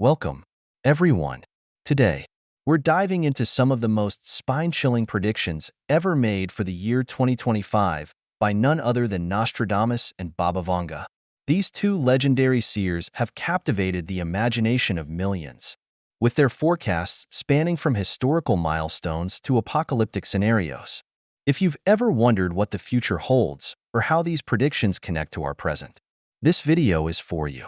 Welcome, everyone. Today, we're diving into some of the most spine-chilling predictions ever made for the year 2025 by none other than Nostradamus and Baba Vanga. These two legendary seers have captivated the imagination of millions, with their forecasts spanning from historical milestones to apocalyptic scenarios. If you've ever wondered what the future holds or how these predictions connect to our present, this video is for you.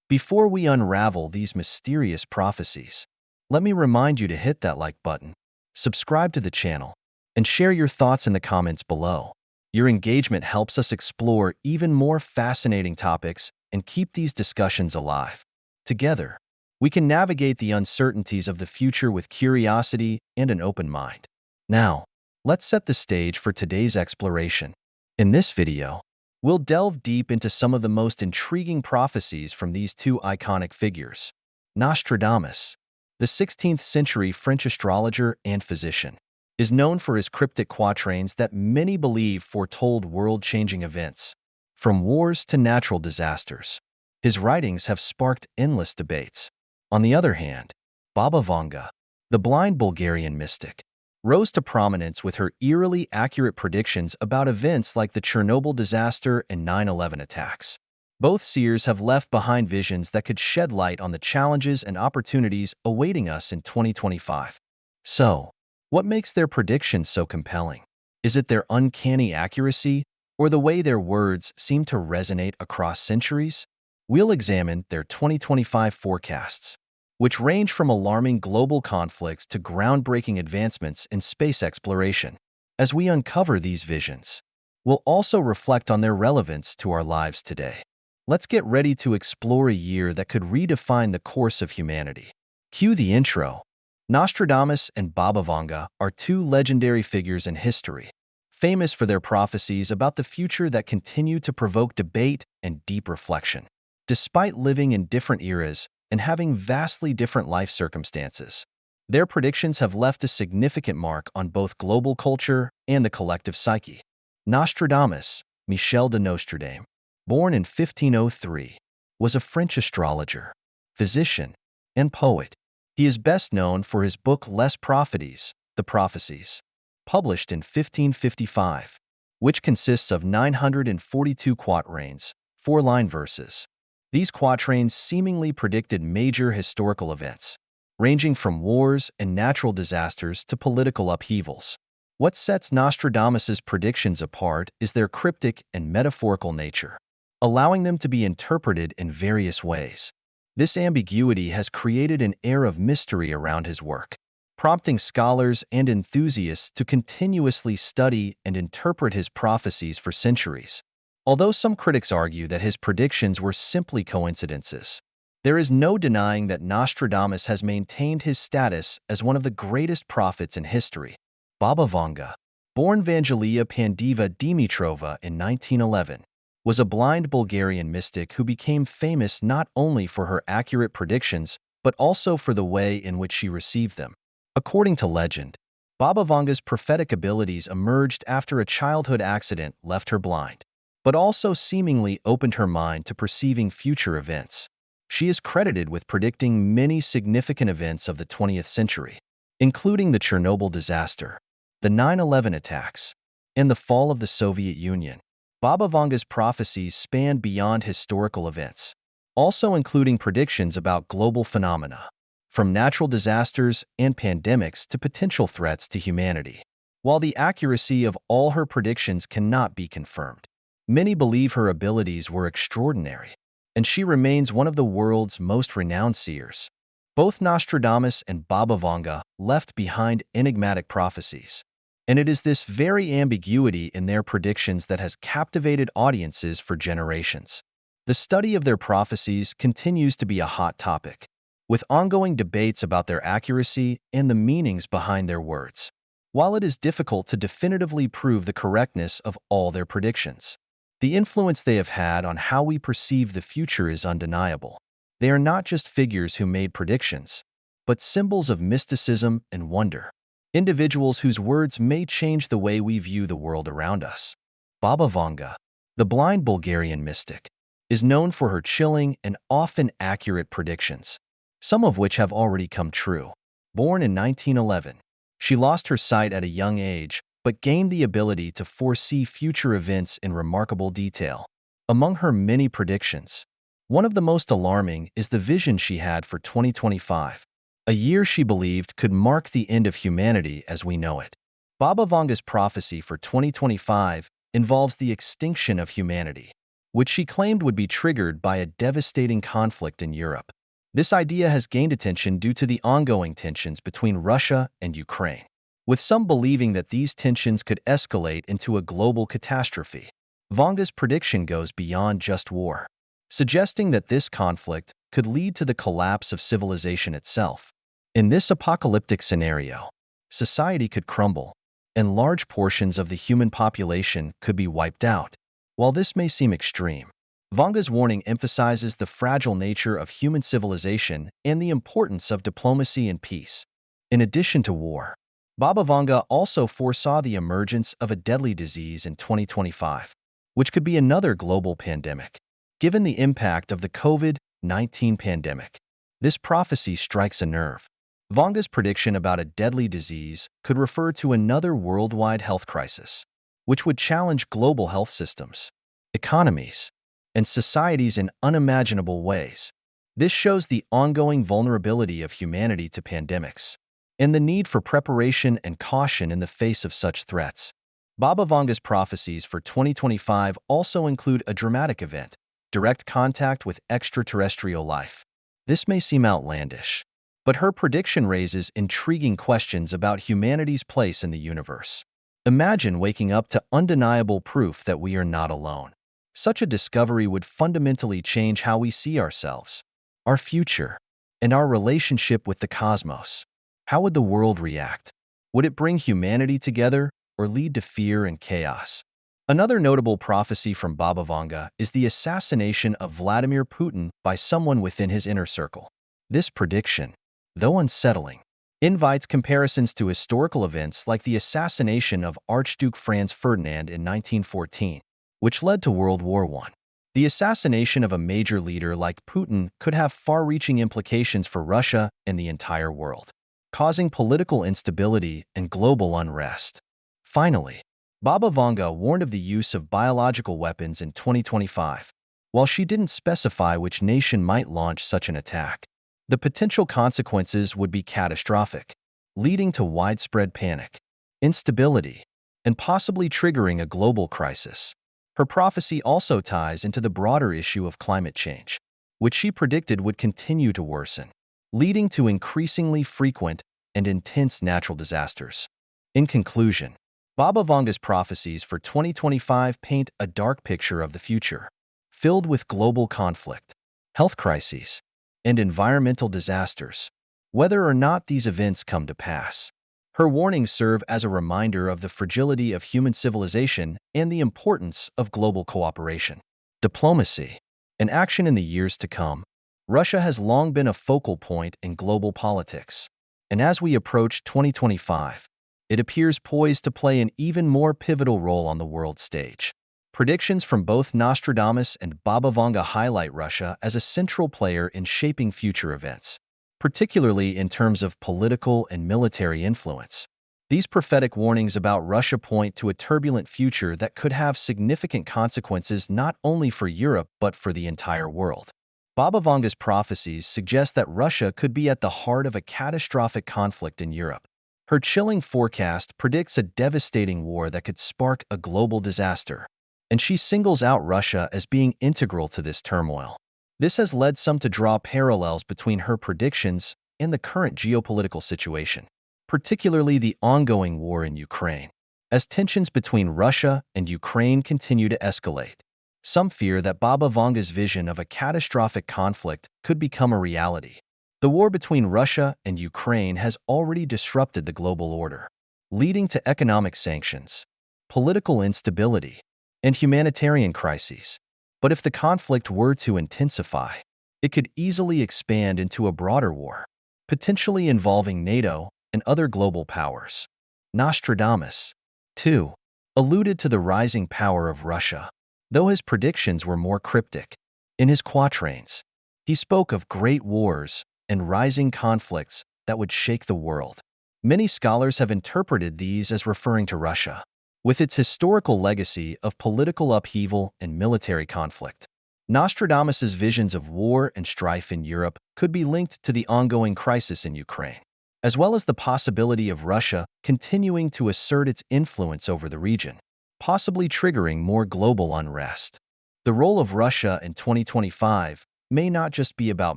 Before we unravel these mysterious prophecies, let me remind you to hit that like button, subscribe to the channel, and share your thoughts in the comments below. Your engagement helps us explore even more fascinating topics and keep these discussions alive. Together, we can navigate the uncertainties of the future with curiosity and an open mind. Now, let's set the stage for today's exploration. In this video, we'll delve deep into some of the most intriguing prophecies from these two iconic figures. Nostradamus, the 16th century French astrologer and physician, is known for his cryptic quatrains that many believe foretold world-changing events, from wars to natural disasters. His writings have sparked endless debates. On the other hand, Baba Vanga, the blind Bulgarian mystic, rose to prominence with her eerily accurate predictions about events like the Chernobyl disaster and 9/11 attacks. Both seers have left behind visions that could shed light on the challenges and opportunities awaiting us in 2025. So, what makes their predictions so compelling? Is it their uncanny accuracy or the way their words seem to resonate across centuries? We'll examine their 2025 forecasts, which range from alarming global conflicts to groundbreaking advancements in space exploration. As we uncover these visions, we'll also reflect on their relevance to our lives today. Let's get ready to explore a year that could redefine the course of humanity. Cue the intro. Nostradamus and Baba Vanga are two legendary figures in history, famous for their prophecies about the future that continue to provoke debate and deep reflection. Despite living in different eras and having vastly different life circumstances, their predictions have left a significant mark on both global culture and the collective psyche. Nostradamus, Michel de Nostradamus, born in 1503, was a French astrologer, physician, and poet. He is best known for his book Les Prophéties, The Prophecies, published in 1555, which consists of 942 quatrains, four-line verses. These quatrains seemingly predicted major historical events, ranging from wars and natural disasters to political upheavals. What sets Nostradamus's predictions apart is their cryptic and metaphorical nature, allowing them to be interpreted in various ways. This ambiguity has created an air of mystery around his work, prompting scholars and enthusiasts to continuously study and interpret his prophecies for centuries. Although some critics argue that his predictions were simply coincidences, there is no denying that Nostradamus has maintained his status as one of the greatest prophets in history. Baba Vanga, born Vangelia Pandeva Dimitrova in 1911, was a blind Bulgarian mystic who became famous not only for her accurate predictions, but also for the way in which she received them. According to legend, Baba Vanga's prophetic abilities emerged after a childhood accident left her blind, but also seemingly opened her mind to perceiving future events. She is credited with predicting many significant events of the 20th century, including the Chernobyl disaster, the 9/11 attacks, and the fall of the Soviet Union. Baba Vanga's prophecies spanned beyond historical events, also including predictions about global phenomena, from natural disasters and pandemics to potential threats to humanity. While the accuracy of all her predictions cannot be confirmed, many believe her abilities were extraordinary, and she remains one of the world's most renowned seers. Both Nostradamus and Baba Vanga left behind enigmatic prophecies, and it is this very ambiguity in their predictions that has captivated audiences for generations. The study of their prophecies continues to be a hot topic, with ongoing debates about their accuracy and the meanings behind their words. While it is difficult to definitively prove the correctness of all their predictions, the influence they have had on how we perceive the future is undeniable. They are not just figures who made predictions, but symbols of mysticism and wonder, individuals whose words may change the way we view the world around us. Baba Vanga, the blind Bulgarian mystic, is known for her chilling and often accurate predictions, some of which have already come true. Born in 1911, she lost her sight at a young age, but gained the ability to foresee future events in remarkable detail. Among her many predictions, one of the most alarming is the vision she had for 2025, a year she believed could mark the end of humanity as we know it. Baba Vanga's prophecy for 2025 involves the extinction of humanity, which she claimed would be triggered by a devastating conflict in Europe. This idea has gained attention due to the ongoing tensions between Russia and Ukraine, with some believing that these tensions could escalate into a global catastrophe. Vanga's prediction goes beyond just war, suggesting that this conflict could lead to the collapse of civilization itself. In this apocalyptic scenario, society could crumble, and large portions of the human population could be wiped out. While this may seem extreme, Vanga's warning emphasizes the fragile nature of human civilization and the importance of diplomacy and peace. In addition to war, Baba Vanga also foresaw the emergence of a deadly disease in 2025, which could be another global pandemic. Given the impact of the COVID-19 pandemic, this prophecy strikes a nerve. Vanga's prediction about a deadly disease could refer to another worldwide health crisis, which would challenge global health systems, economies, and societies in unimaginable ways. This shows the ongoing vulnerability of humanity to pandemics and the need for preparation and caution in the face of such threats. Baba Vanga's prophecies for 2025 also include a dramatic event: direct contact with extraterrestrial life. This may seem outlandish, but her prediction raises intriguing questions about humanity's place in the universe. Imagine waking up to undeniable proof that we are not alone. Such a discovery would fundamentally change how we see ourselves, our future, and our relationship with the cosmos. How would the world react? Would it bring humanity together or lead to fear and chaos? Another notable prophecy from Baba Vanga is the assassination of Vladimir Putin by someone within his inner circle. This prediction, though unsettling, invites comparisons to historical events like the assassination of Archduke Franz Ferdinand in 1914, which led to World War I. The assassination of a major leader like Putin could have far-reaching implications for Russia and the entire world, causing political instability and global unrest. Finally, Baba Vanga warned of the use of biological weapons in 2025. While she didn't specify which nation might launch such an attack, the potential consequences would be catastrophic, leading to widespread panic, instability, and possibly triggering a global crisis. Her prophecy also ties into the broader issue of climate change, which she predicted would continue to worsen, leading to increasingly frequent and intense natural disasters. In conclusion, Baba Vanga's prophecies for 2025 paint a dark picture of the future, filled with global conflict, health crises, and environmental disasters. Whether or not these events come to pass, her warnings serve as a reminder of the fragility of human civilization and the importance of global cooperation, diplomacy, and action in the years to come. Russia has long been a focal point in global politics, and as we approach 2025, it appears poised to play an even more pivotal role on the world stage. Predictions from both Nostradamus and Baba Vanga highlight Russia as a central player in shaping future events, particularly in terms of political and military influence. These prophetic warnings about Russia point to a turbulent future that could have significant consequences not only for Europe but for the entire world. Baba Vanga's prophecies suggest that Russia could be at the heart of a catastrophic conflict in Europe. Her chilling forecast predicts a devastating war that could spark a global disaster, and she singles out Russia as being integral to this turmoil. This has led some to draw parallels between her predictions and the current geopolitical situation, particularly the ongoing war in Ukraine. As tensions between Russia and Ukraine continue to escalate, some fear that Baba Vanga's vision of a catastrophic conflict could become a reality. The war between Russia and Ukraine has already disrupted the global order, leading to economic sanctions, political instability, and humanitarian crises. But if the conflict were to intensify, it could easily expand into a broader war, potentially involving NATO and other global powers. Nostradamus, too, alluded to the rising power of Russia, though his predictions were more cryptic. In his quatrains, he spoke of great wars and rising conflicts that would shake the world. Many scholars have interpreted these as referring to Russia, with its historical legacy of political upheaval and military conflict. Nostradamus's visions of war and strife in Europe could be linked to the ongoing crisis in Ukraine, as well as the possibility of Russia continuing to assert its influence over the region, possibly triggering more global unrest. The role of Russia in 2025 may not just be about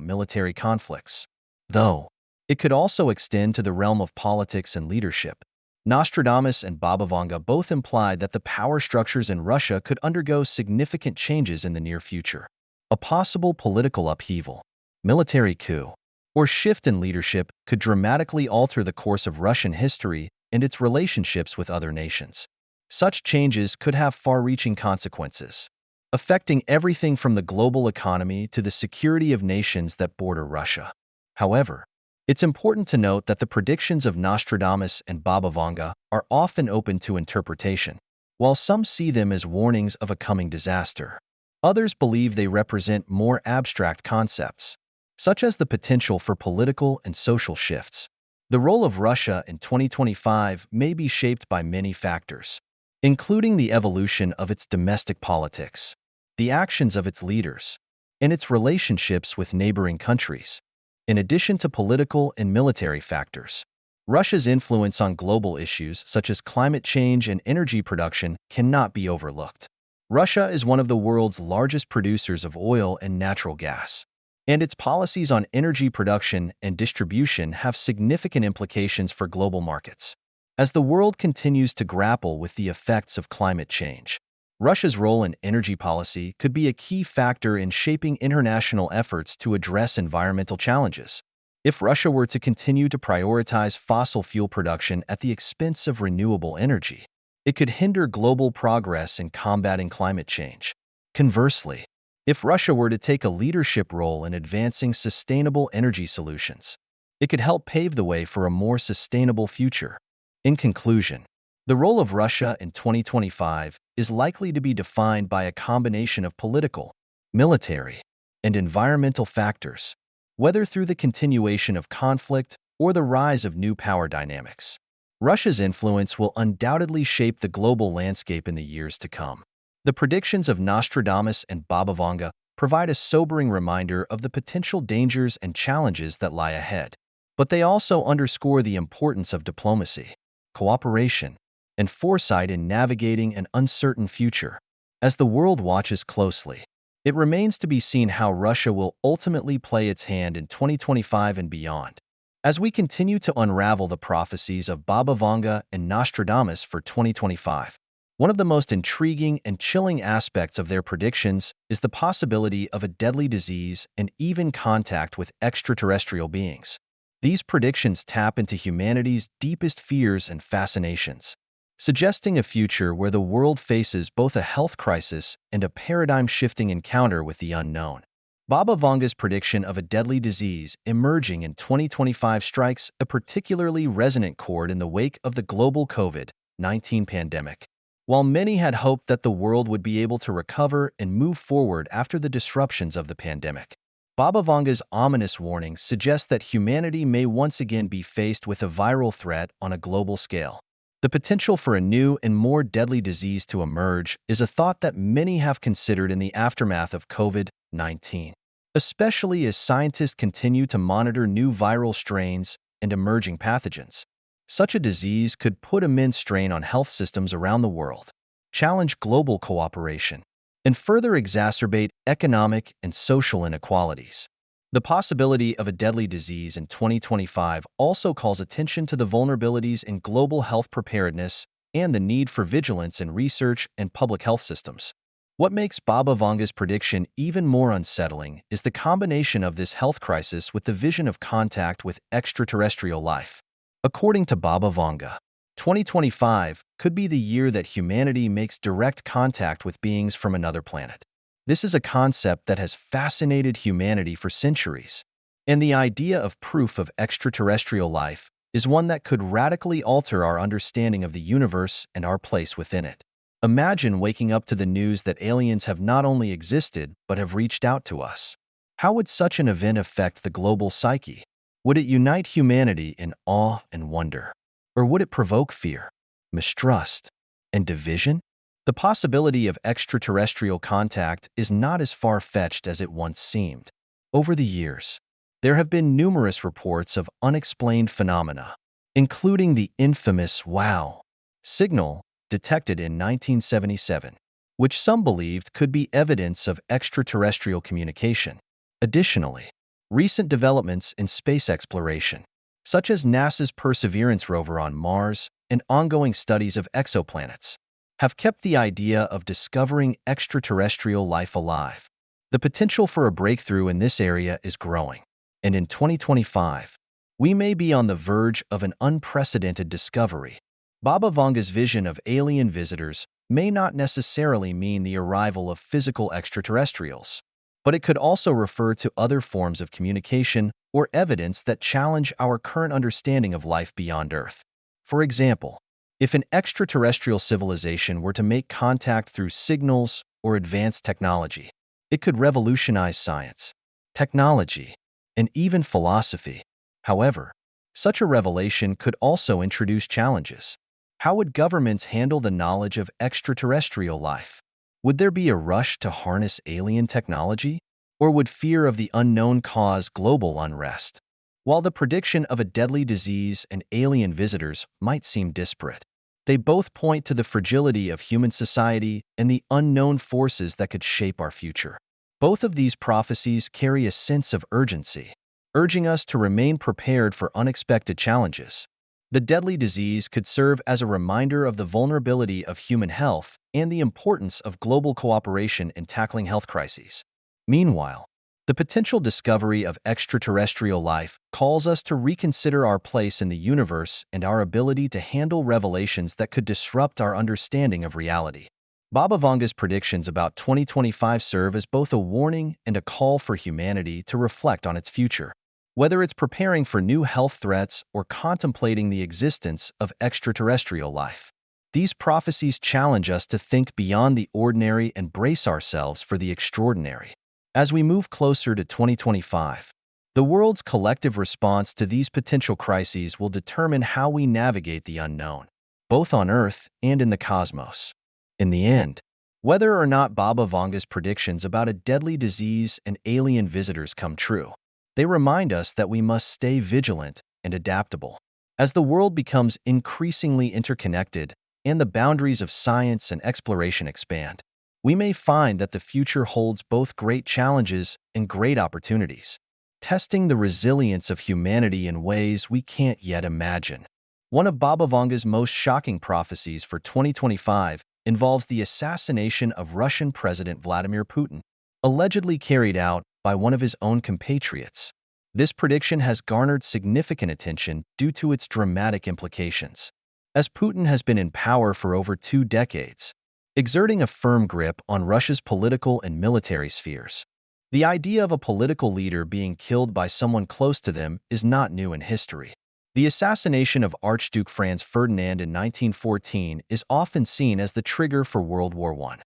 military conflicts, though. It could also extend to the realm of politics and leadership. Nostradamus and Baba Vanga both implied that the power structures in Russia could undergo significant changes in the near future. A possible political upheaval, military coup, or shift in leadership could dramatically alter the course of Russian history and its relationships with other nations. Such changes could have far-reaching consequences, affecting everything from the global economy to the security of nations that border Russia. However, it's important to note that the predictions of Nostradamus and Baba Vanga are often open to interpretation. While some see them as warnings of a coming disaster, others believe they represent more abstract concepts, such as the potential for political and social shifts. The role of Russia in 2025 may be shaped by many factors, including the evolution of its domestic politics, the actions of its leaders, and its relationships with neighboring countries. In addition to political and military factors, Russia's influence on global issues such as climate change and energy production cannot be overlooked. Russia is one of the world's largest producers of oil and natural gas, and its policies on energy production and distribution have significant implications for global markets. As the world continues to grapple with the effects of climate change, Russia's role in energy policy could be a key factor in shaping international efforts to address environmental challenges. If Russia were to continue to prioritize fossil fuel production at the expense of renewable energy, it could hinder global progress in combating climate change. Conversely, if Russia were to take a leadership role in advancing sustainable energy solutions, it could help pave the way for a more sustainable future. In conclusion, the role of Russia in 2025 is likely to be defined by a combination of political, military, and environmental factors, whether through the continuation of conflict or the rise of new power dynamics. Russia's influence will undoubtedly shape the global landscape in the years to come. The predictions of Nostradamus and Baba Vanga provide a sobering reminder of the potential dangers and challenges that lie ahead, but they also underscore the importance of diplomacy, cooperation, and foresight in navigating an uncertain future. As the world watches closely, it remains to be seen how Russia will ultimately play its hand in 2025 and beyond. As we continue to unravel the prophecies of Baba Vanga and Nostradamus for 2025, one of the most intriguing and chilling aspects of their predictions is the possibility of a deadly disease and even contact with extraterrestrial beings. These predictions tap into humanity's deepest fears and fascinations, suggesting a future where the world faces both a health crisis and a paradigm-shifting encounter with the unknown. Baba Vanga's prediction of a deadly disease emerging in 2025 strikes a particularly resonant chord in the wake of the global COVID-19 pandemic. While many had hoped that the world would be able to recover and move forward after the disruptions of the pandemic, Baba Vanga's ominous warning suggests that humanity may once again be faced with a viral threat on a global scale. The potential for a new and more deadly disease to emerge is a thought that many have considered in the aftermath of COVID-19, especially as scientists continue to monitor new viral strains and emerging pathogens. Such a disease could put immense strain on health systems around the world, challenge global cooperation, and further exacerbate economic and social inequalities. The possibility of a deadly disease in 2025 also calls attention to the vulnerabilities in global health preparedness and the need for vigilance in research and public health systems. What makes Baba Vanga's prediction even more unsettling is the combination of this health crisis with the vision of contact with extraterrestrial life. According to Baba Vanga, 2025 could be the year that humanity makes direct contact with beings from another planet. This is a concept that has fascinated humanity for centuries, and the idea of proof of extraterrestrial life is one that could radically alter our understanding of the universe and our place within it. Imagine waking up to the news that aliens have not only existed but have reached out to us. How would such an event affect the global psyche? Would it unite humanity in awe and wonder? Or would it provoke fear, mistrust, and division? The possibility of extraterrestrial contact is not as far-fetched as it once seemed. Over the years, there have been numerous reports of unexplained phenomena, including the infamous WOW signal detected in 1977, which some believed could be evidence of extraterrestrial communication. Additionally, recent developments in space exploration, such as NASA's Perseverance rover on Mars and ongoing studies of exoplanets, have kept the idea of discovering extraterrestrial life alive. The potential for a breakthrough in this area is growing, and in 2025, we may be on the verge of an unprecedented discovery. Baba Vanga's vision of alien visitors may not necessarily mean the arrival of physical extraterrestrials, but it could also refer to other forms of communication or evidence that challenge our current understanding of life beyond Earth. For example, if an extraterrestrial civilization were to make contact through signals or advanced technology, it could revolutionize science, technology, and even philosophy. However, such a revelation could also introduce challenges. How would governments handle the knowledge of extraterrestrial life? Would there be a rush to harness alien technology? Or would fear of the unknown cause global unrest? While the prediction of a deadly disease and alien visitors might seem disparate, they both point to the fragility of human society and the unknown forces that could shape our future. Both of these prophecies carry a sense of urgency, urging us to remain prepared for unexpected challenges. The deadly disease could serve as a reminder of the vulnerability of human health and the importance of global cooperation in tackling health crises. Meanwhile, the potential discovery of extraterrestrial life calls us to reconsider our place in the universe and our ability to handle revelations that could disrupt our understanding of reality. Baba Vanga's predictions about 2025 serve as both a warning and a call for humanity to reflect on its future. Whether it's preparing for new health threats or contemplating the existence of extraterrestrial life, these prophecies challenge us to think beyond the ordinary and brace ourselves for the extraordinary. As we move closer to 2025, the world's collective response to these potential crises will determine how we navigate the unknown, both on Earth and in the cosmos. In the end, whether or not Baba Vanga's predictions about a deadly disease and alien visitors come true, they remind us that we must stay vigilant and adaptable. As the world becomes increasingly interconnected and the boundaries of science and exploration expand, we may find that the future holds both great challenges and great opportunities, testing the resilience of humanity in ways we can't yet imagine. One of Baba Vanga's most shocking prophecies for 2025 involves the assassination of Russian President Vladimir Putin, allegedly carried out by one of his own compatriots. This prediction has garnered significant attention due to its dramatic implications. As Putin has been in power for over 2 decades, exerting a firm grip on Russia's political and military spheres, the idea of a political leader being killed by someone close to them is not new in history. The assassination of Archduke Franz Ferdinand in 1914 is often seen as the trigger for World War I,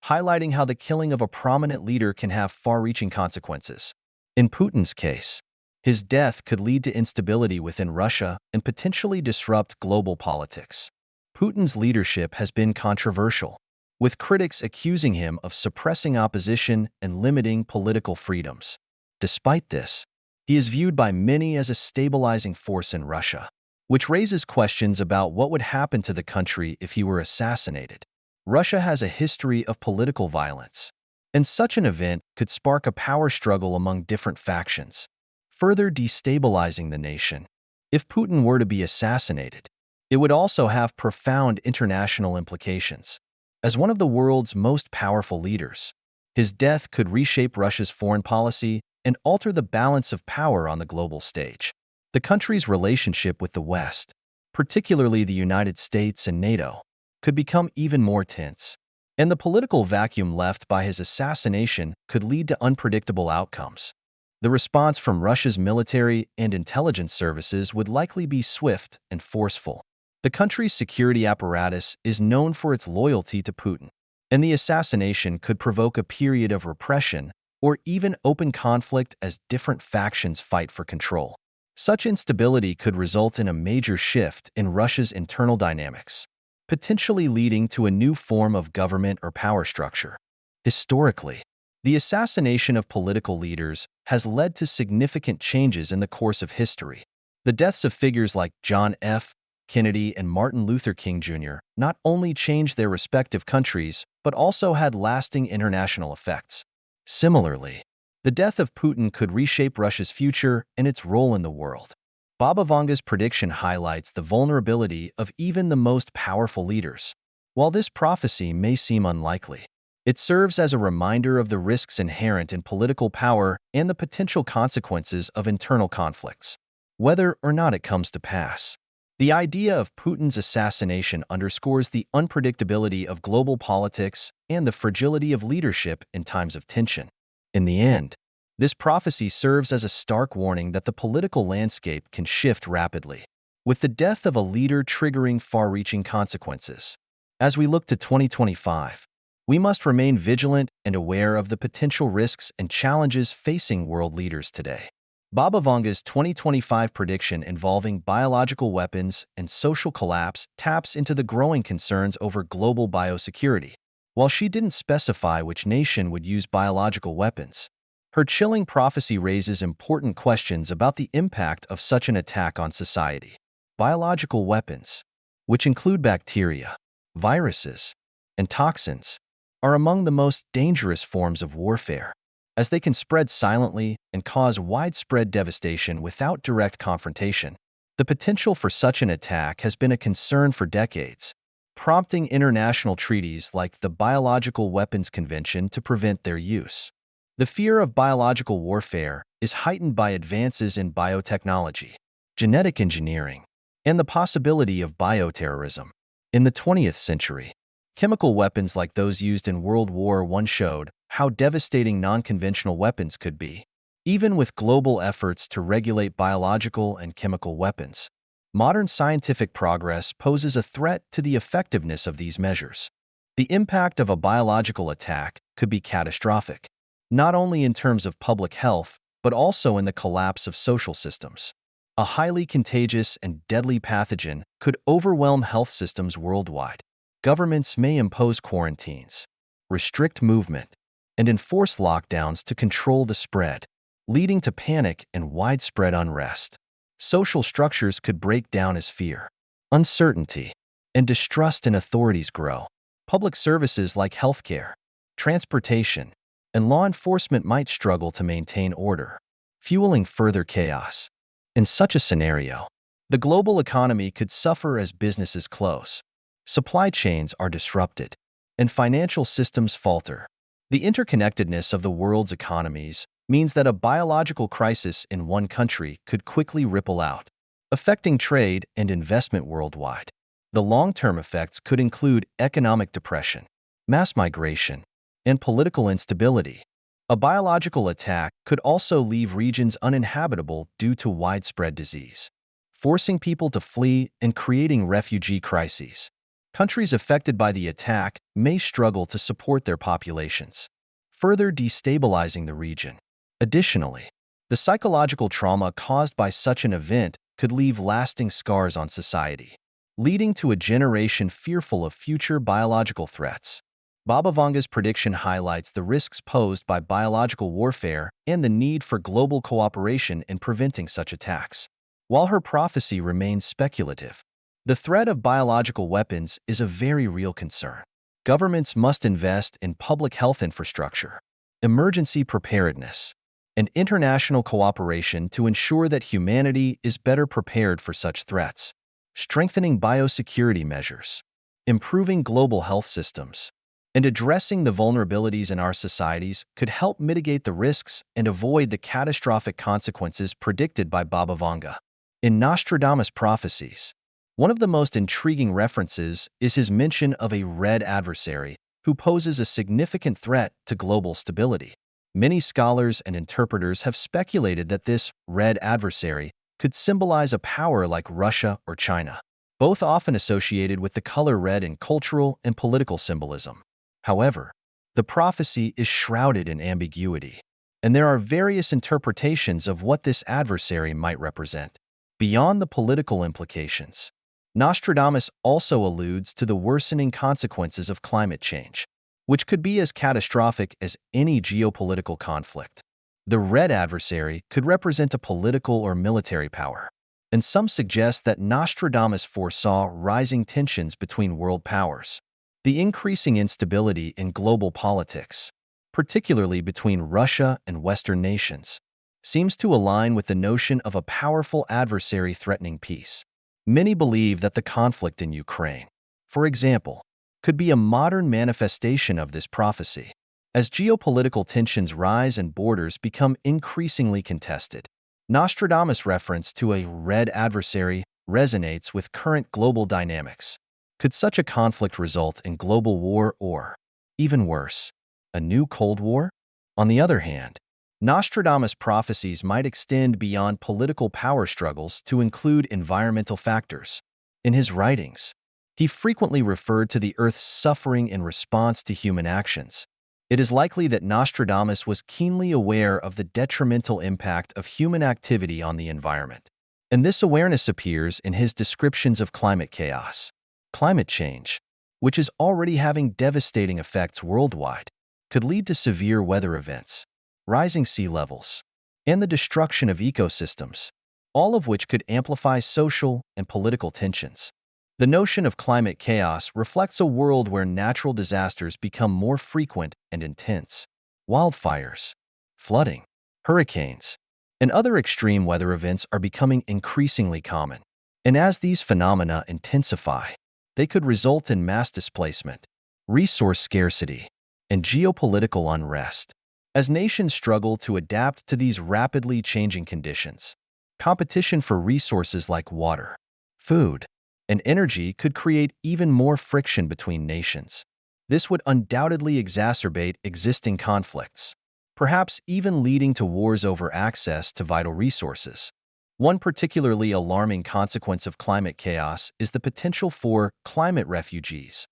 highlighting how the killing of a prominent leader can have far-reaching consequences. In Putin's case, his death could lead to instability within Russia and potentially disrupt global politics. Putin's leadership has been controversial, with critics accusing him of suppressing opposition and limiting political freedoms. Despite this, he is viewed by many as a stabilizing force in Russia, which raises questions about what would happen to the country if he were assassinated. Russia has a history of political violence, and such an event could spark a power struggle among different factions, further destabilizing the nation. If Putin were to be assassinated, it would also have profound international implications. As one of the world's most powerful leaders, his death could reshape Russia's foreign policy and alter the balance of power on the global stage. The country's relationship with the West, particularly the United States and NATO, could become even more tense, and the political vacuum left by his assassination could lead to unpredictable outcomes. The response from Russia's military and intelligence services would likely be swift and forceful. The country's security apparatus is known for its loyalty to Putin, and the assassination could provoke a period of repression or even open conflict as different factions fight for control. Such instability could result in a major shift in Russia's internal dynamics, potentially leading to a new form of government or power structure. Historically, the assassination of political leaders has led to significant changes in the course of history. The deaths of figures like John F. Kennedy and Martin Luther King Jr. not only changed their respective countries, but also had lasting international effects. Similarly, the death of Putin could reshape Russia's future and its role in the world. Baba Vanga's prediction highlights the vulnerability of even the most powerful leaders. While this prophecy may seem unlikely, it serves as a reminder of the risks inherent in political power and the potential consequences of internal conflicts, whether or not it comes to pass. The idea of Putin's assassination underscores the unpredictability of global politics and the fragility of leadership in times of tension. In the end, this prophecy serves as a stark warning that the political landscape can shift rapidly, with the death of a leader triggering far-reaching consequences. As we look to 2025, we must remain vigilant and aware of the potential risks and challenges facing world leaders today. Baba Vanga's 2025 prediction involving biological weapons and social collapse taps into the growing concerns over global biosecurity. While she didn't specify which nation would use biological weapons, her chilling prophecy raises important questions about the impact of such an attack on society. Biological weapons, which include bacteria, viruses, and toxins, are among the most dangerous forms of warfare, as they can spread silently and cause widespread devastation without direct confrontation. The potential for such an attack has been a concern for decades, prompting international treaties like the Biological Weapons Convention to prevent their use. The fear of biological warfare is heightened by advances in biotechnology, genetic engineering, and the possibility of bioterrorism. In the 20th century, chemical weapons like those used in World War I showed how devastating non-conventional weapons could be. Even with global efforts to regulate biological and chemical weapons, modern scientific progress poses a threat to the effectiveness of these measures. The impact of a biological attack could be catastrophic, not only in terms of public health, but also in the collapse of social systems. A highly contagious and deadly pathogen could overwhelm health systems worldwide. Governments may impose quarantines, restrict movement, and enforce lockdowns to control the spread, leading to panic and widespread unrest. Social structures could break down as fear, uncertainty, and distrust in authorities grow. Public services like healthcare, transportation, and law enforcement might struggle to maintain order, fueling further chaos. In such a scenario, the global economy could suffer as businesses close, supply chains are disrupted, and financial systems falter. The interconnectedness of the world's economies means that a biological crisis in one country could quickly ripple out, affecting trade and investment worldwide. The long-term effects could include economic depression, mass migration, and political instability. A biological attack could also leave regions uninhabitable due to widespread disease, forcing people to flee and creating refugee crises. Countries affected by the attack may struggle to support their populations, further destabilizing the region. Additionally, the psychological trauma caused by such an event could leave lasting scars on society, leading to a generation fearful of future biological threats. Baba Vanga's prediction highlights the risks posed by biological warfare and the need for global cooperation in preventing such attacks. While her prophecy remains speculative, the threat of biological weapons is a very real concern. Governments must invest in public health infrastructure, emergency preparedness, and international cooperation to ensure that humanity is better prepared for such threats. Strengthening biosecurity measures, improving global health systems, and addressing the vulnerabilities in our societies could help mitigate the risks and avoid the catastrophic consequences predicted by Baba Vanga. In Nostradamus' prophecies, one of the most intriguing references is his mention of a red adversary who poses a significant threat to global stability. Many scholars and interpreters have speculated that this red adversary could symbolize a power like Russia or China, both often associated with the color red in cultural and political symbolism. However, the prophecy is shrouded in ambiguity. and there are various interpretations of what this adversary might represent. Beyond the political implications, Nostradamus also alludes to the worsening consequences of climate change, which could be as catastrophic as any geopolitical conflict. The red adversary could represent a political or military power, and some suggest that Nostradamus foresaw rising tensions between world powers. The increasing instability in global politics, particularly between Russia and Western nations, seems to align with the notion of a powerful adversary threatening peace. Many believe that the conflict in Ukraine, for example, could be a modern manifestation of this prophecy. As geopolitical tensions rise and borders become increasingly contested, Nostradamus' reference to a red adversary resonates with current global dynamics. Could such a conflict result in global war or, even worse, a new Cold War? On the other hand, Nostradamus' prophecies might extend beyond political power struggles to include environmental factors. In his writings, he frequently referred to the Earth's suffering in response to human actions. It is likely that Nostradamus was keenly aware of the detrimental impact of human activity on the environment, and this awareness appears in his descriptions of climate chaos. Climate change, which is already having devastating effects worldwide, could lead to severe weather events, rising sea levels, and the destruction of ecosystems, all of which could amplify social and political tensions. The notion of climate chaos reflects a world where natural disasters become more frequent and intense. Wildfires, flooding, hurricanes, and other extreme weather events are becoming increasingly common. And as these phenomena intensify, they could result in mass displacement, resource scarcity, and geopolitical unrest. As nations struggle to adapt to these rapidly changing conditions, competition for resources like water, food, and energy could create even more friction between nations. This would undoubtedly exacerbate existing conflicts, perhaps even leading to wars over access to vital resources. One particularly alarming consequence of climate chaos is the potential for climate refugees,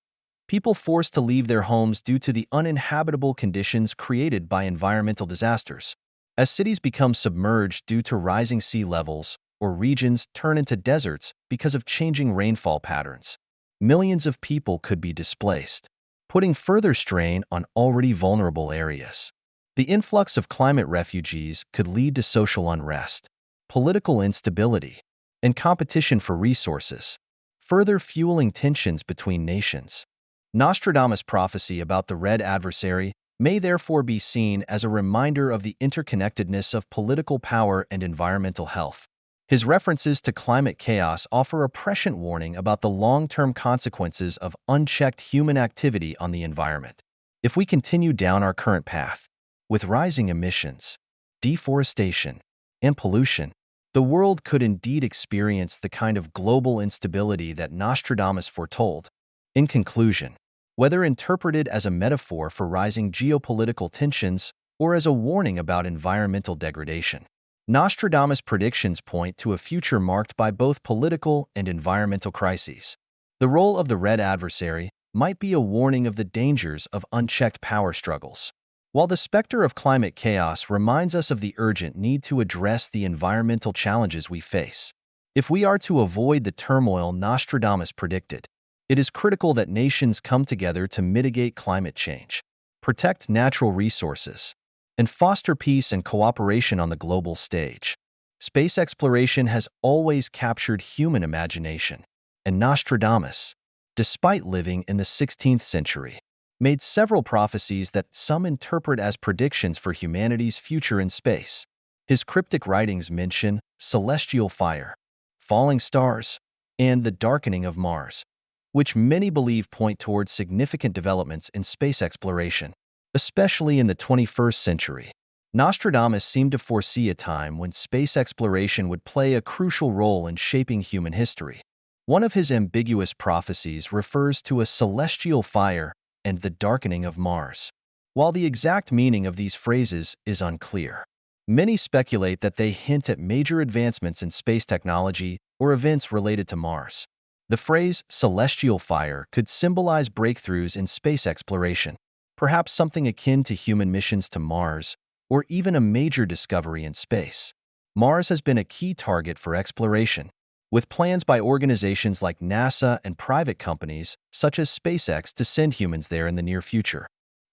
people forced to leave their homes due to the uninhabitable conditions created by environmental disasters. As cities become submerged due to rising sea levels, or regions turn into deserts because of changing rainfall patterns, millions of people could be displaced, putting further strain on already vulnerable areas. The influx of climate refugees could lead to social unrest, political instability, and competition for resources, further fueling tensions between nations. Nostradamus' prophecy about the red adversary may therefore be seen as a reminder of the interconnectedness of political power and environmental health. His references to climate chaos offer a prescient warning about the long-term consequences of unchecked human activity on the environment. If we continue down our current path, with rising emissions, deforestation, and pollution, the world could indeed experience the kind of global instability that Nostradamus foretold. In conclusion, whether interpreted as a metaphor for rising geopolitical tensions or as a warning about environmental degradation, Nostradamus' predictions point to a future marked by both political and environmental crises. The role of the red adversary might be a warning of the dangers of unchecked power struggles, while the specter of climate chaos reminds us of the urgent need to address the environmental challenges we face. If we are to avoid the turmoil Nostradamus predicted, it is critical that nations come together to mitigate climate change, protect natural resources, and foster peace and cooperation on the global stage. Space exploration has always captured human imagination, and Nostradamus, despite living in the 16th century, made several prophecies that some interpret as predictions for humanity's future in space. His cryptic writings mention celestial fire, falling stars, and the darkening of Mars, which many believe point towards significant developments in space exploration. Especially in the 21st century, Nostradamus seemed to foresee a time when space exploration would play a crucial role in shaping human history. One of his ambiguous prophecies refers to a celestial fire and the darkening of Mars. While the exact meaning of these phrases is unclear, many speculate that they hint at major advancements in space technology or events related to Mars. The phrase celestial fire could symbolize breakthroughs in space exploration, perhaps something akin to human missions to Mars or even a major discovery in space. Mars has been a key target for exploration, with plans by organizations like NASA and private companies such as SpaceX to send humans there in the near future.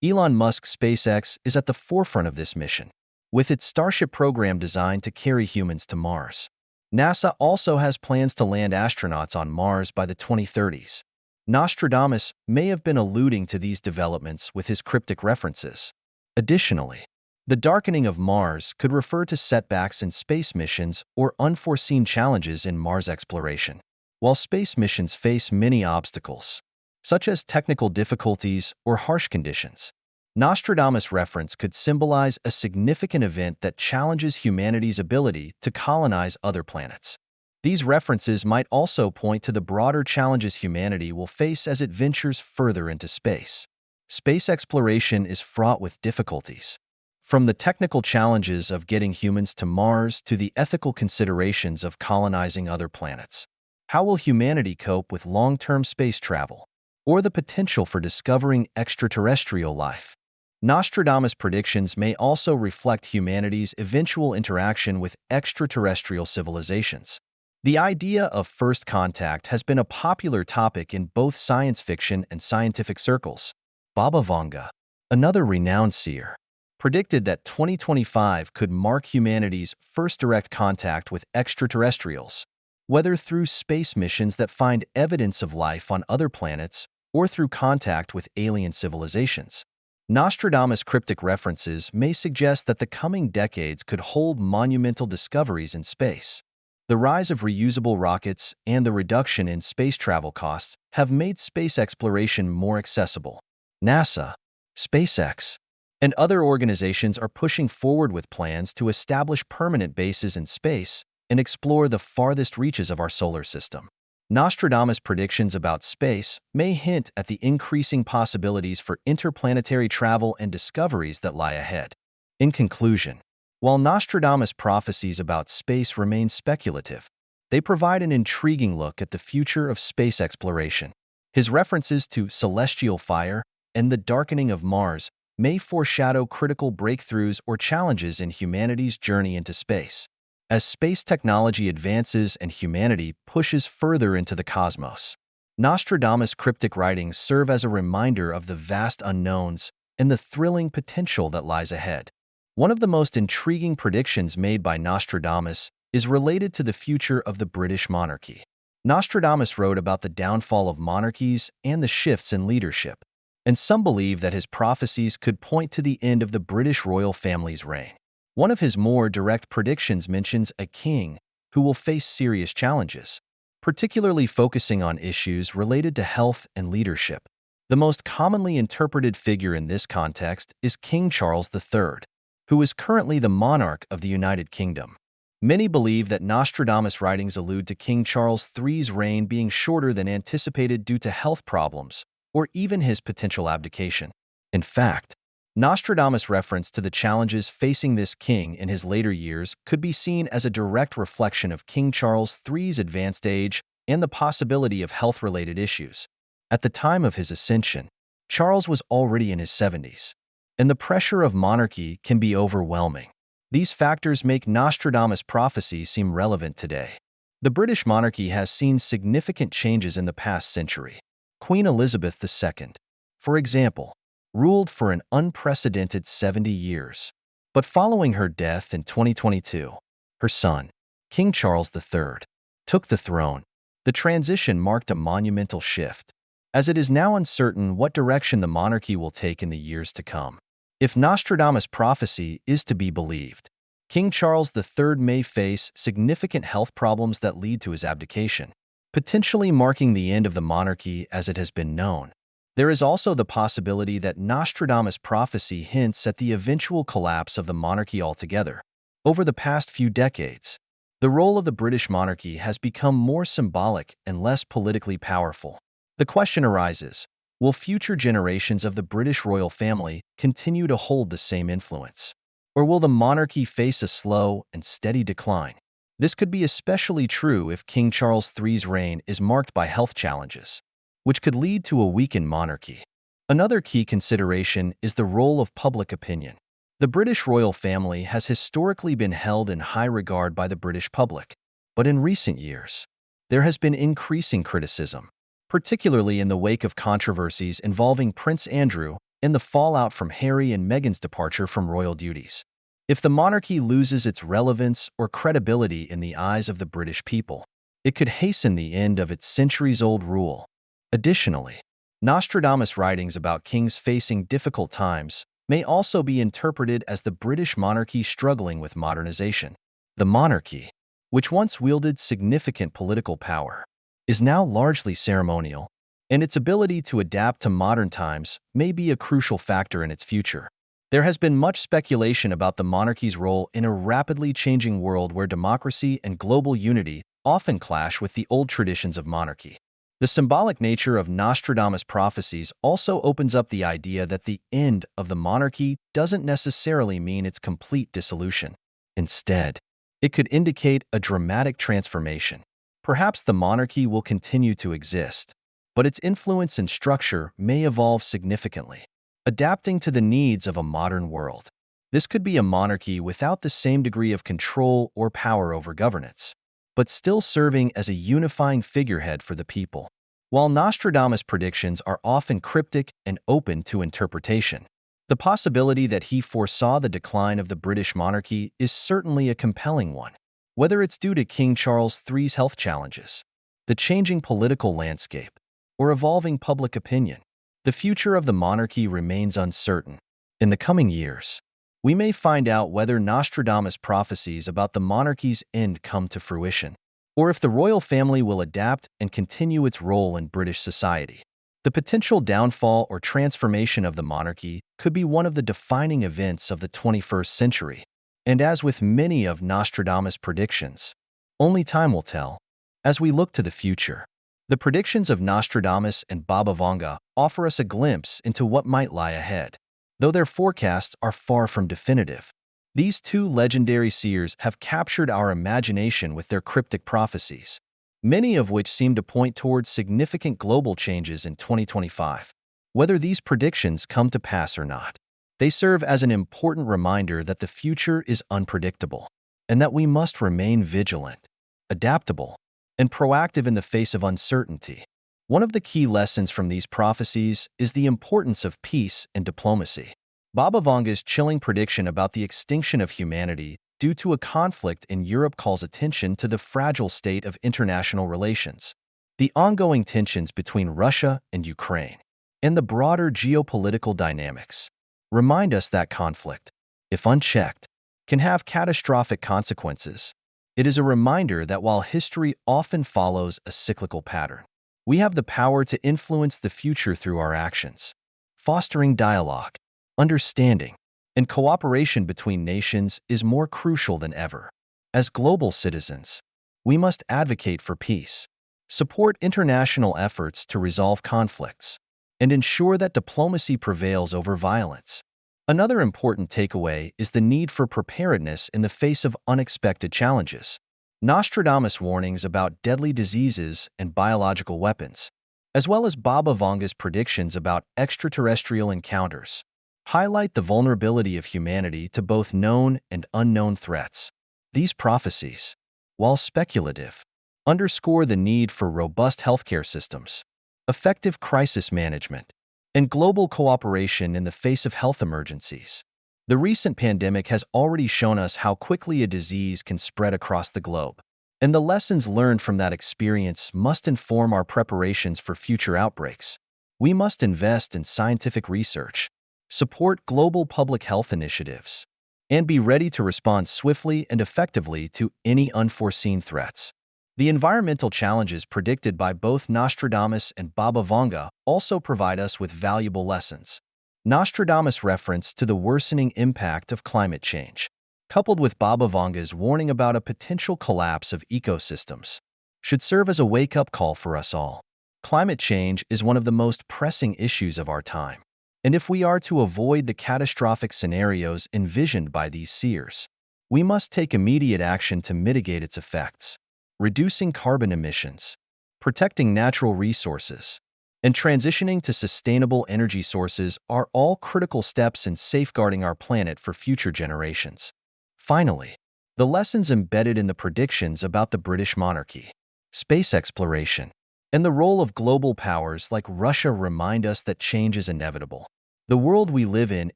Elon Musk's SpaceX is at the forefront of this mission, with its Starship program designed to carry humans to Mars. NASA also has plans to land astronauts on Mars by the 2030s. Nostradamus may have been alluding to these developments with his cryptic references. Additionally, the darkening of Mars could refer to setbacks in space missions or unforeseen challenges in Mars exploration. While space missions face many obstacles, such as technical difficulties or harsh conditions, Nostradamus' reference could symbolize a significant event that challenges humanity's ability to colonize other planets. These references might also point to the broader challenges humanity will face as it ventures further into space. Space exploration is fraught with difficulties, from the technical challenges of getting humans to Mars to the ethical considerations of colonizing other planets. How will humanity cope with long-term space travel, or the potential for discovering extraterrestrial life? Nostradamus' predictions may also reflect humanity's eventual interaction with extraterrestrial civilizations. The idea of first contact has been a popular topic in both science fiction and scientific circles. Baba Vanga, another renowned seer, predicted that 2025 could mark humanity's first direct contact with extraterrestrials, whether through space missions that find evidence of life on other planets or through contact with alien civilizations. Nostradamus' cryptic references may suggest that the coming decades could hold monumental discoveries in space. The rise of reusable rockets and the reduction in space travel costs have made space exploration more accessible. NASA, SpaceX, and other organizations are pushing forward with plans to establish permanent bases in space and explore the farthest reaches of our solar system. Nostradamus' predictions about space may hint at the increasing possibilities for interplanetary travel and discoveries that lie ahead. In conclusion, while Nostradamus' prophecies about space remain speculative, they provide an intriguing look at the future of space exploration. His references to celestial fire and the darkening of Mars may foreshadow critical breakthroughs or challenges in humanity's journey into space. As space technology advances and humanity pushes further into the cosmos, Nostradamus' cryptic writings serve as a reminder of the vast unknowns and the thrilling potential that lies ahead. One of the most intriguing predictions made by Nostradamus is related to the future of the British monarchy. Nostradamus wrote about the downfall of monarchies and the shifts in leadership, and some believe that his prophecies could point to the end of the British royal family's reign. One of his more direct predictions mentions a king who will face serious challenges, particularly focusing on issues related to health and leadership. The most commonly interpreted figure in this context is King Charles III, who is currently the monarch of the United Kingdom. Many believe that Nostradamus' writings allude to King Charles III's reign being shorter than anticipated due to health problems, or even his potential abdication. In fact, Nostradamus' reference to the challenges facing this king in his later years could be seen as a direct reflection of King Charles III's advanced age and the possibility of health-related issues. At the time of his ascension, Charles was already in his 70s, and the pressure of monarchy can be overwhelming. These factors make Nostradamus' prophecy seem relevant today. The British monarchy has seen significant changes in the past century. Queen Elizabeth II, for example, ruled for an unprecedented 70 years. But following her death in 2022, her son, King Charles III, took the throne. The transition marked a monumental shift, as it is now uncertain what direction the monarchy will take in the years to come. If Nostradamus' prophecy is to be believed, King Charles III may face significant health problems that lead to his abdication, potentially marking the end of the monarchy as it has been known. There is also the possibility that Nostradamus' prophecy hints at the eventual collapse of the monarchy altogether. Over the past few decades, the role of the British monarchy has become more symbolic and less politically powerful. The question arises, will future generations of the British royal family continue to hold the same influence? Or will the monarchy face a slow and steady decline? This could be especially true if King Charles III's reign is marked by health challenges, which could lead to a weakened monarchy. Another key consideration is the role of public opinion. The British royal family has historically been held in high regard by the British public, but in recent years, there has been increasing criticism, particularly in the wake of controversies involving Prince Andrew and the fallout from Harry and Meghan's departure from royal duties. If the monarchy loses its relevance or credibility in the eyes of the British people, it could hasten the end of its centuries-old rule. Additionally, Nostradamus' writings about kings facing difficult times may also be interpreted as the British monarchy struggling with modernization. The monarchy, which once wielded significant political power, is now largely ceremonial, and its ability to adapt to modern times may be a crucial factor in its future. There has been much speculation about the monarchy's role in a rapidly changing world where democracy and global unity often clash with the old traditions of monarchy. The symbolic nature of Nostradamus' prophecies also opens up the idea that the end of the monarchy doesn't necessarily mean its complete dissolution. Instead, it could indicate a dramatic transformation. Perhaps the monarchy will continue to exist, but its influence and structure may evolve significantly, adapting to the needs of a modern world. This could be a monarchy without the same degree of control or power over governance, but still serving as a unifying figurehead for the people. While Nostradamus' predictions are often cryptic and open to interpretation, the possibility that he foresaw the decline of the British monarchy is certainly a compelling one. Whether it's due to King Charles III's health challenges, the changing political landscape, or evolving public opinion, the future of the monarchy remains uncertain. In the coming years, we may find out whether Nostradamus' prophecies about the monarchy's end come to fruition, or if the royal family will adapt and continue its role in British society. The potential downfall or transformation of the monarchy could be one of the defining events of the 21st century, and as with many of Nostradamus' predictions, only time will tell. As we look to the future, the predictions of Nostradamus and Baba Vanga offer us a glimpse into what might lie ahead. Though their forecasts are far from definitive, these two legendary seers have captured our imagination with their cryptic prophecies, many of which seem to point towards significant global changes in 2025. Whether these predictions come to pass or not, they serve as an important reminder that the future is unpredictable and that we must remain vigilant, adaptable, and proactive in the face of uncertainty. One of the key lessons from these prophecies is the importance of peace and diplomacy. Baba Vanga's chilling prediction about the extinction of humanity due to a conflict in Europe calls attention to the fragile state of international relations. The ongoing tensions between Russia and Ukraine, and the broader geopolitical dynamics, remind us that conflict, if unchecked, can have catastrophic consequences. It is a reminder that while history often follows a cyclical pattern, we have the power to influence the future through our actions. Fostering dialogue, understanding, and cooperation between nations is more crucial than ever. As global citizens, we must advocate for peace, support international efforts to resolve conflicts, and ensure that diplomacy prevails over violence. Another important takeaway is the need for preparedness in the face of unexpected challenges. Nostradamus' warnings about deadly diseases and biological weapons, as well as Baba Vanga's predictions about extraterrestrial encounters, highlight the vulnerability of humanity to both known and unknown threats. These prophecies, while speculative, underscore the need for robust healthcare systems, effective crisis management, and global cooperation in the face of health emergencies. The recent pandemic has already shown us how quickly a disease can spread across the globe, and the lessons learned from that experience must inform our preparations for future outbreaks. We must invest in scientific research, support global public health initiatives, and be ready to respond swiftly and effectively to any unforeseen threats. The environmental challenges predicted by both Nostradamus and Baba Vanga also provide us with valuable lessons. Nostradamus' reference to the worsening impact of climate change, coupled with Baba Vanga's warning about a potential collapse of ecosystems, should serve as a wake-up call for us all. Climate change is one of the most pressing issues of our time, and if we are to avoid the catastrophic scenarios envisioned by these seers, we must take immediate action to mitigate its effects. Reducing carbon emissions, protecting natural resources, and transitioning to sustainable energy sources are all critical steps in safeguarding our planet for future generations. Finally, the lessons embedded in the predictions about the British monarchy, space exploration, and the role of global powers like Russia remind us that change is inevitable. The world we live in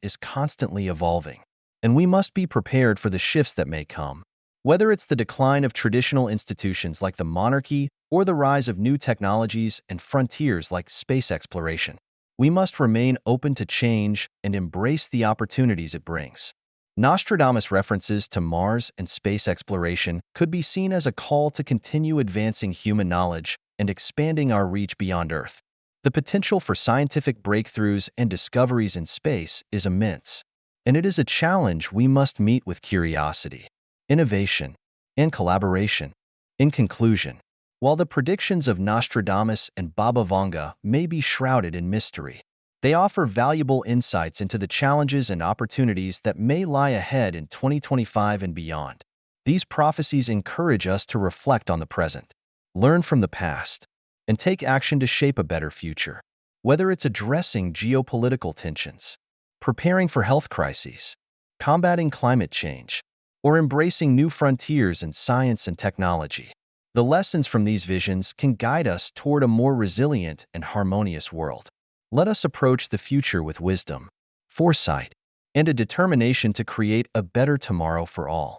is constantly evolving, and we must be prepared for the shifts that may come. Whether it's the decline of traditional institutions like the monarchy or the rise of new technologies and frontiers like space exploration, we must remain open to change and embrace the opportunities it brings. Nostradamus' references to Mars and space exploration could be seen as a call to continue advancing human knowledge and expanding our reach beyond Earth. The potential for scientific breakthroughs and discoveries in space is immense, and it is a challenge we must meet with curiosity, innovation, and collaboration. In conclusion, while the predictions of Nostradamus and Baba Vanga may be shrouded in mystery, they offer valuable insights into the challenges and opportunities that may lie ahead in 2025 and beyond. These prophecies encourage us to reflect on the present, learn from the past, and take action to shape a better future. Whether it's addressing geopolitical tensions, preparing for health crises, combating climate change, or embracing new frontiers in science and technology, the lessons from these visions can guide us toward a more resilient and harmonious world. Let us approach the future with wisdom, foresight, and a determination to create a better tomorrow for all.